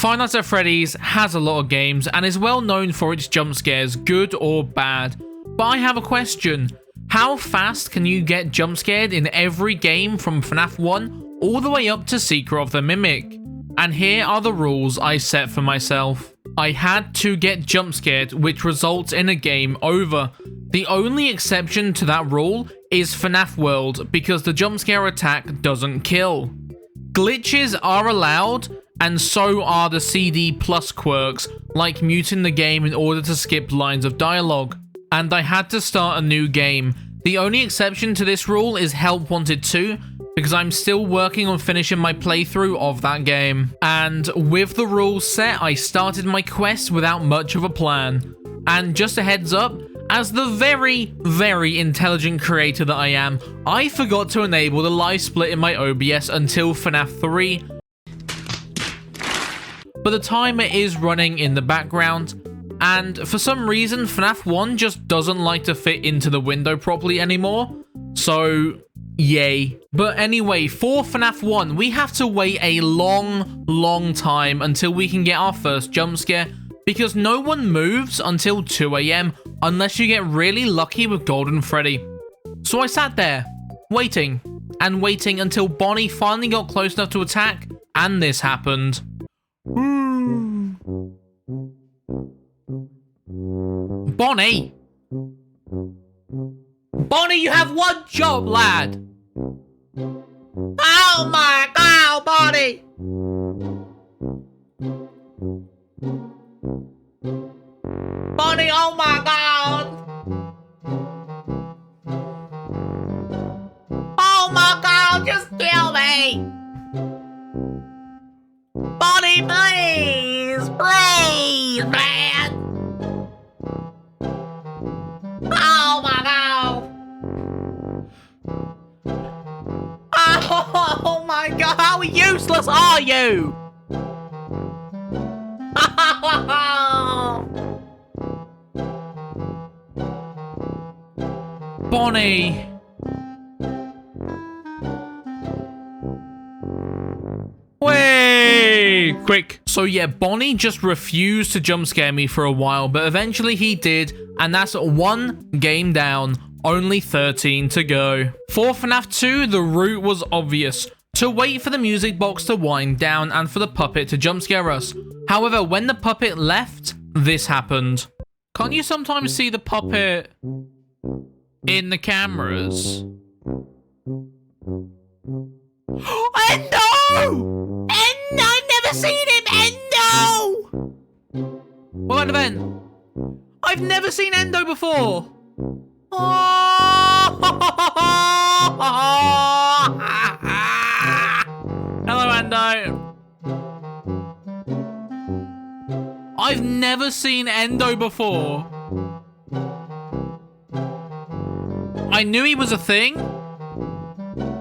Five Nights at Freddy's has a lot of games and is well known for its jump scares, good or bad. But I have a question. How fast can you get jump scared in every game from FNAF 1 all the way up to Secret of the Mimic? And here are the rules I set for myself. I had to get jump scared, which results in a game over. The only exception to that rule is FNAF World, because the jump scare attack doesn't kill. Glitches are allowed, and so are the CD plus quirks, like muting the game in order to skip lines of dialogue. And I had to start a new game. The only exception to this rule is Help Wanted 2, because I'm still working on finishing my playthrough of that game. And with the rules set, I started my quest without much of a plan. And just a heads up, as the very, very intelligent creator that I am, I forgot to enable the live split in my OBS until FNAF 3. But the timer is running in the background, and for some reason FNAF 1 just doesn't like to fit into the window properly anymore, so yay. But anyway, for FNAF 1 we have to wait a long time until we can get our first jump scare, because no one moves until 2 AM unless you get really lucky with Golden Freddy. So I sat there, waiting and waiting until Bonnie finally got close enough to attack, and this happened. Bonnie! Bonnie, you have one job, lad! Oh my god, Bonnie! Bonnie, oh my god! Oh my god, just kill me! Bonnie, please! Please, man! Oh my god! Oh my god, how useless are you? Bonnie! Way! Quick. So yeah, Bonnie just refused to jump scare me for a while, but eventually he did, and that's one game down. Only 13 to go. For FNAF 2, the route was obvious. To wait for the music box to wind down and for the puppet to jump scare us. However, when the puppet left, this happened. Can't you sometimes see the puppet in the cameras? Endo! Endo! I've never seen him! Endo! What about event? I've never seen Endo before! Oh! Hello, Endo. I've never seen Endo before. I knew he was a thing,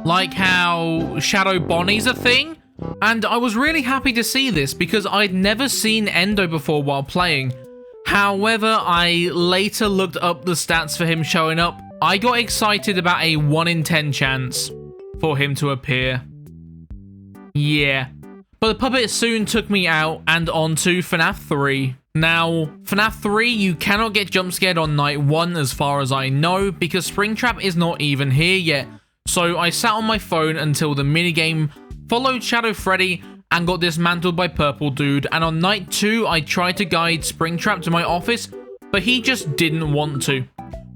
like how Shadow Bonnie's a thing, and I was really happy to see this because I'd never seen Endo before while playing. However, I later looked up the stats for him showing up. I got excited about a 1 in 10 chance for him to appear. Yeah. But the puppet soon took me out and onto FNAF 3. Now, FNAF 3, you cannot get jump scared on night 1 as far as I know, because Springtrap is not even here yet. So I sat on my phone until the minigame, followed Shadow Freddy, and got dismantled by Purple Dude, and on night 2 I tried to guide Springtrap to my office, but he just didn't want to.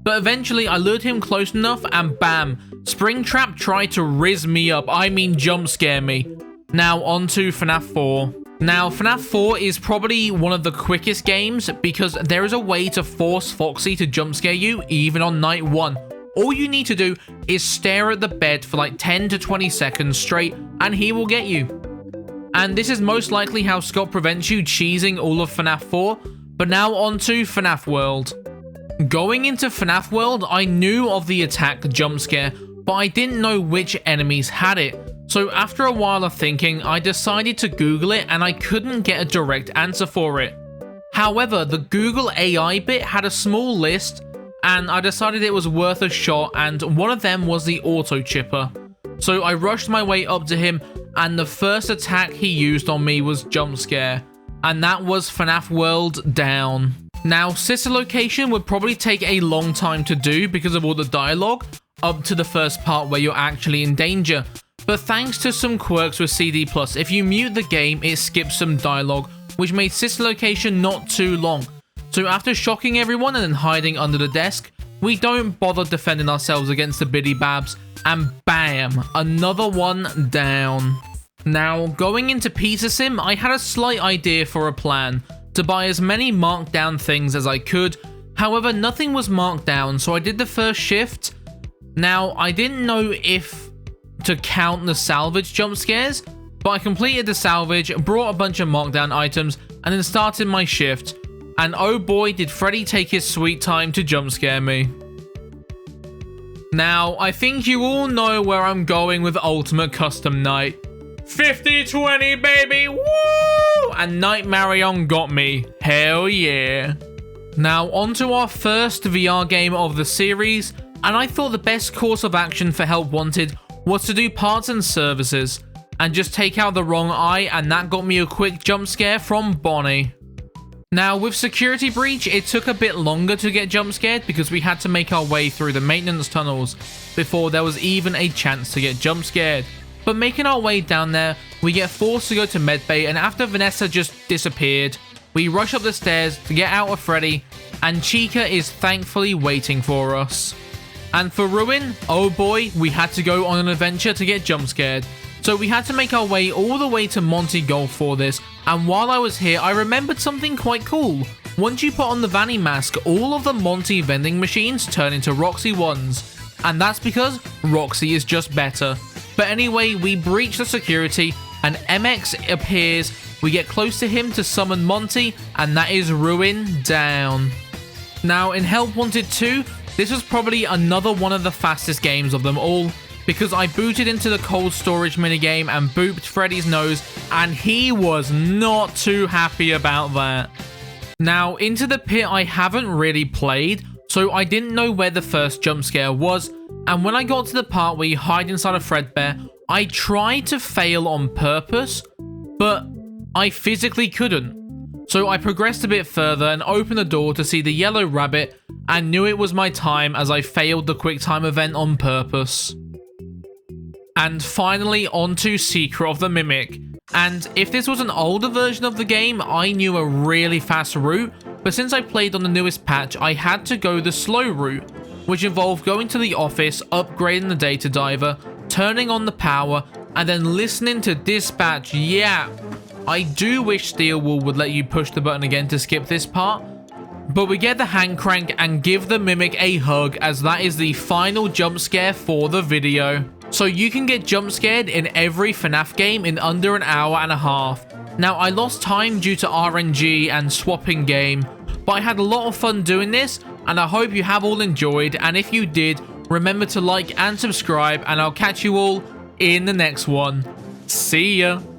But eventually I lured him close enough and bam, Springtrap tried to rizz me up, I mean jump scare me. Now on to FNAF 4. Now FNAF 4 is probably one of the quickest games because there is a way to force Foxy to jump scare you even on night 1. All you need to do is stare at the bed for like 10 to 20 seconds straight and he will get you. And this is most likely how Scott prevents you cheesing all of FNAF 4, but now on to FNAF World. Going into FNAF World, I knew of the attack jump scare, but I didn't know which enemies had it. So after a while of thinking, I decided to Google it and I couldn't get a direct answer for it. However, the Google AI bit had a small list and I decided it was worth a shot, and one of them was the auto chipper. So I rushed my way up to him and the first attack he used on me was jump scare. and that was FNAF World Down. Now, sister location would probably take a long time to do because of all the dialogue, up to the first part where you're actually in danger. But thanks to some quirks with CD+, if you mute the game, it skips some dialogue, which made sister location not too long. So after shocking everyone and then hiding under the desk, we don't bother defending ourselves against the biddy babs, and bam, another one down. Now, going into Pizza Sim, I had a slight idea for a plan, to buy as many marked down things as I could. However, nothing was marked down, so I did the first shift. Now, I didn't know if to count the salvage jump scares, but I completed the salvage, brought a bunch of markdown items, and then started my shift. And oh boy, did Freddy take his sweet time to jump scare me. Now, I think you all know where I'm going with Ultimate Custom Night. 50-20, baby, woo! And Night Marion got me, hell yeah. Now, on to our first VR game of the series, and I thought the best course of action for Help Wanted was to do parts and services, and just take out the wrong eye, and that got me a quick jump scare from Bonnie. Now, with Security Breach, it took a bit longer to get jump scared because we had to make our way through the maintenance tunnels before there was even a chance to get jump scared. But making our way down there, we get forced to go to Medbay, and after Vanessa just disappeared, we rush up the stairs to get out of Freddy, and Chica is thankfully waiting for us. And for Ruin, oh boy, we had to go on an adventure to get jump scared. So we had to make our way all the way to Monty Golf for this, and while I was here, I remembered something quite cool. Once you put on the Vanny mask, all of the Monty vending machines turn into Roxy ones, and that's because Roxy is just better. But anyway, we breach the security, and MX appears, we get close to him to summon Monty, and that is Ruin down. Now, in Help Wanted 2, this was probably another one of the fastest games of them all, because I booted into the cold storage minigame and booped Freddy's nose, and he was not too happy about that. Now, Into the Pit I haven't really played, so I didn't know where the first jump scare was, and when I got to the part where you hide inside a Fredbear, I tried to fail on purpose, but I physically couldn't. So I progressed a bit further and opened the door to see the yellow rabbit, and knew it was my time as I failed the QuickTime event on purpose. And finally onto Secret of the Mimic. And if this was an older version of the game, I knew a really fast route, but since I played on the newest patch, I had to go the slow route, which involved going to the office, upgrading the data diver, turning on the power, and then listening to dispatch. Yeah, I do wish Steel Wool would let you push the button again to skip this part, but we get the hand crank and give the Mimic a hug, as that is the final jump scare for the video. So you can get jump scared in every FNAF game in under an hour and a half. Now, I lost time due to RNG and swapping game, but I had a lot of fun doing this, and I hope you have all enjoyed, and if you did, remember to like and subscribe, and I'll catch you all in the next one. See ya!